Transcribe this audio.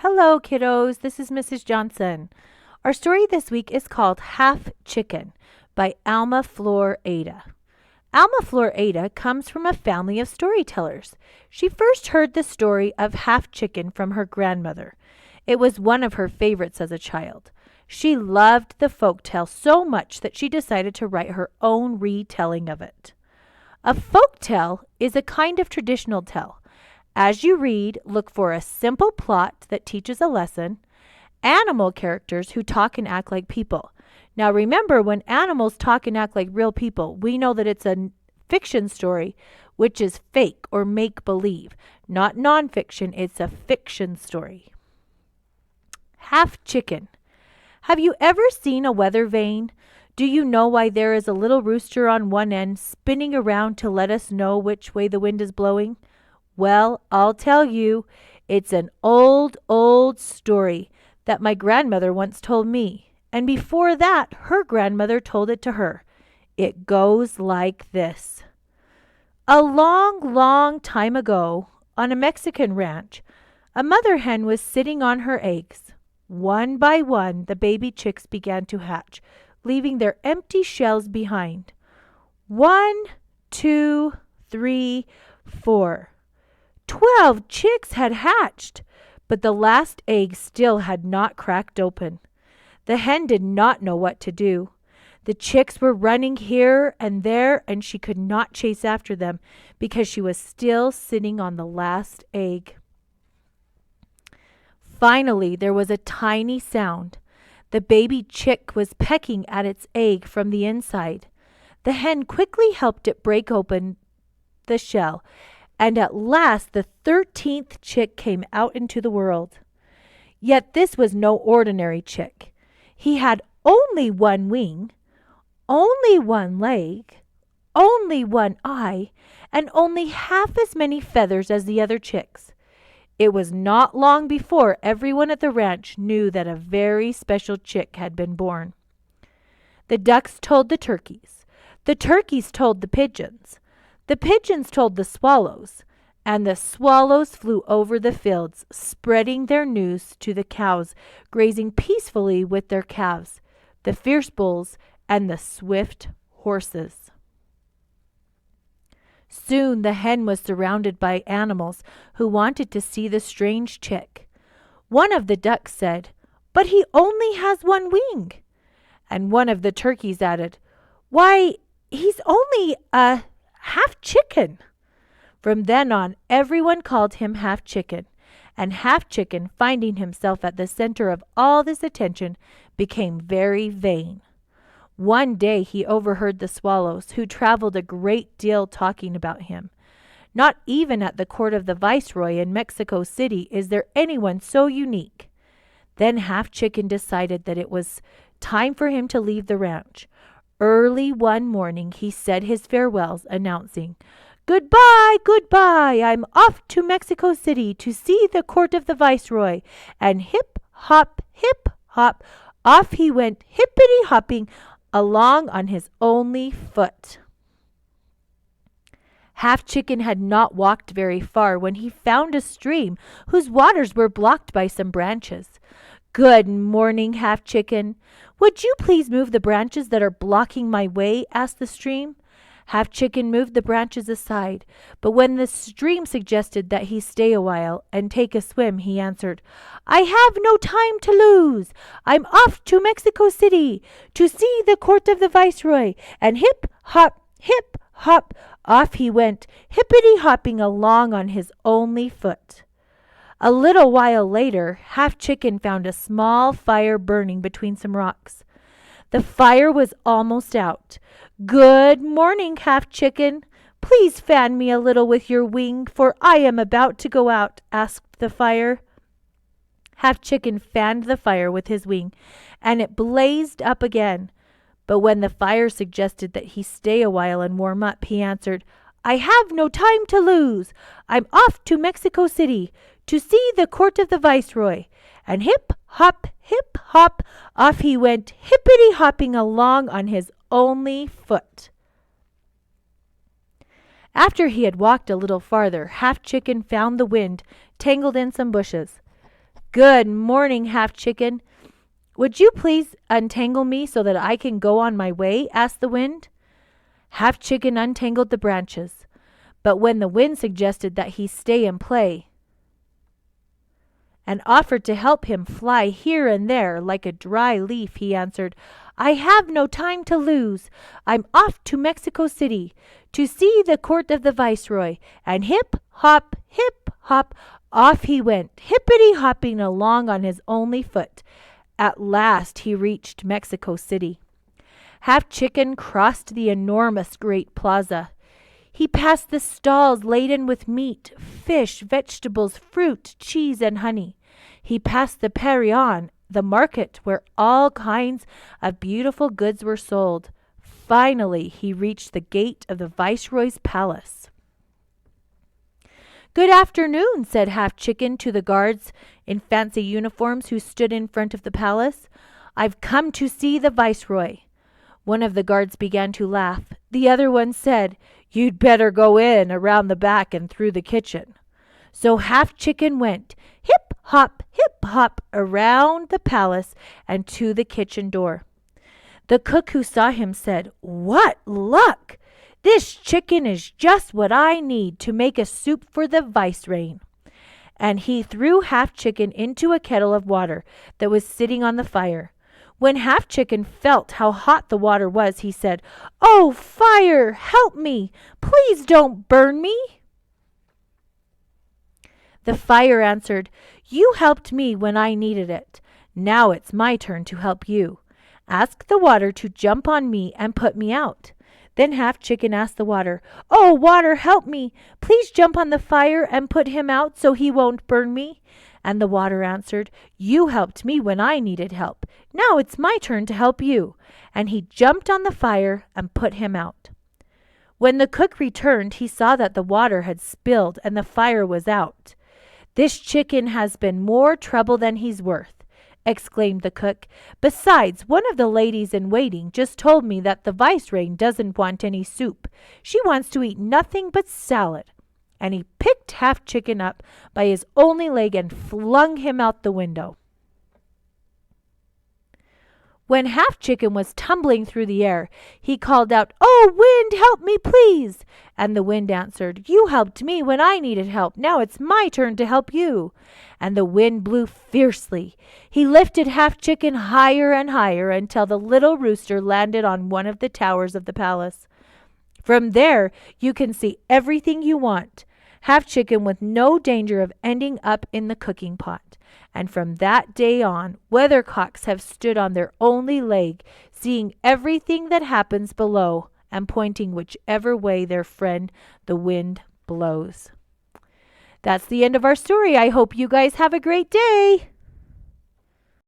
Hello, kiddos. This is Mrs. Johnson. Our story this week is called Half Chicken by Alma Flor Ada. Alma Flor Ada comes from a family of storytellers. She first heard the story of Half Chicken from her grandmother. It was one of her favorites as a child. She loved the folk tale so much that she decided to write her own retelling of it. A folk tale is a kind of traditional tale. As you read, look for a simple plot that teaches a lesson, animal characters who talk and act like people. Now remember, when animals talk and act like real people, we know that it's a fiction story, which is fake or make-believe. Not nonfiction, it's a fiction story. Half Chicken. Have you ever seen a weather vane? Do you know why there is a little rooster on one end spinning around to let us know which way the wind is blowing? Well, I'll tell you, it's an old, old story that my grandmother once told me. And before that, her grandmother told it to her. It goes like this. A long, long time ago, on a Mexican ranch, a mother hen was sitting on her eggs. One by one, the baby chicks began to hatch, leaving their empty shells behind. 1, 2, 3, 4. 12 chicks had hatched, but the last egg still had not cracked open. The hen did not know what to do. The chicks were running here and there, and she could not chase after them because she was still sitting on the last egg. Finally, there was a tiny sound. The baby chick was pecking at its egg from the inside. The hen quickly helped it break open the shell, and at last the 13th chick came out into the world. Yet this was no ordinary chick. He had only one wing, only one leg, only one eye, and only half as many feathers as the other chicks. It was not long before everyone at the ranch knew that a very special chick had been born. The ducks told the turkeys told the pigeons told the swallows, and the swallows flew over the fields, spreading their news to the cows, grazing peacefully with their calves, the fierce bulls, and the swift horses. Soon the hen was surrounded by animals who wanted to see the strange chick. One of the ducks said, "But he only has one wing." And one of the turkeys added, "Why, he's only a half chicken." From then on, everyone called him Half Chicken, and Half Chicken, finding himself at the center of all this attention, became very vain. One day he overheard the swallows, who traveled a great deal, talking about him. Not even at the court of the viceroy in Mexico City is there anyone so unique. Then Half Chicken decided that it was time for him to leave the ranch. Early one morning he said his farewells, announcing, "Goodbye, goodbye, I'm off to Mexico City to see the court of the viceroy." And hip, hop, off he went, hippity-hopping along on his only foot. Half Chicken had not walked very far when he found a stream whose waters were blocked by some branches. "Good morning, Half Chicken. Would you please move the branches that are blocking my way?" asked the stream. Half Chicken moved the branches aside, but when the stream suggested that he stay a while and take a swim, he answered, "I have no time to lose. I'm off to Mexico City to see the court of the viceroy." And hip, hop, off he went, hippity-hopping along on his only foot. A little while later, Half Chicken found a small fire burning between some rocks. The fire was almost out. "Good morning, Half Chicken. Please fan me a little with your wing, for I am about to go out," asked the fire. Half Chicken fanned the fire with his wing, and it blazed up again. But when the fire suggested that he stay a while and warm up, he answered, "I have no time to lose. I'm off to Mexico City to see the court of the viceroy." And hip, hop, off he went, hippity-hopping along on his only foot. After he had walked a little farther, Half Chicken found the wind tangled in some bushes. Good morning, Half Chicken. Would you please untangle me so that I can go on my way? Asked the wind. Half Chicken untangled the branches, but when the wind suggested that he stay and play, and offered to help him fly here and there like a dry leaf, he answered, I have no time to lose. I'm off to Mexico City to see the court of the viceroy. And hip, hop, off he went, hippity-hopping along on his only foot. At last he reached Mexico City. Half Chicken crossed the enormous great plaza. He passed the stalls laden with meat, fish, vegetables, fruit, cheese, and honey. He passed the Parion, the market where all kinds of beautiful goods were sold. Finally, he reached the gate of the Viceroy's palace. Good afternoon, said Half Chicken to the guards in fancy uniforms who stood in front of the palace. I've come to see the Viceroy. One of the guards began to laugh. The other one said, You'd better go in around the back and through the kitchen. So Half Chicken went, hip, hop, around the palace and to the kitchen door. The cook who saw him said, What luck! This chicken is just what I need to make a soup for the viceroy. And he threw Half Chicken into a kettle of water that was sitting on the fire. When Half Chicken felt how hot the water was, he said, Oh, fire, help me! Please don't burn me! The fire answered, You helped me when I needed it. Now it's my turn to help you. Ask the water to jump on me and put me out. Then Half Chicken asked the water, Oh, water, help me! Please jump on the fire and put him out so he won't burn me. And the water answered, You helped me when I needed help. Now it's my turn to help you. And he jumped on the fire and put him out. When the cook returned, he saw that the water had spilled and the fire was out. This chicken has been more trouble than he's worth, exclaimed the cook. Besides, one of the ladies in waiting just told me that the viceroy doesn't want any soup. She wants to eat nothing but salad. And he picked Half Chicken up by his only leg and flung him out the window. When Half Chicken was tumbling through the air, he called out, Oh, wind, help me, please! And the wind answered, You helped me when I needed help. Now it's my turn to help you. And the wind blew fiercely. He lifted Half Chicken higher and higher until the little rooster landed on one of the towers of the palace. From there, you can see everything you want. Half Chicken with no danger of ending up in the cooking pot. And from that day on, weathercocks have stood on their only leg, seeing everything that happens below and pointing whichever way their friend the wind blows. That's the end of our story. I hope you guys have a great day.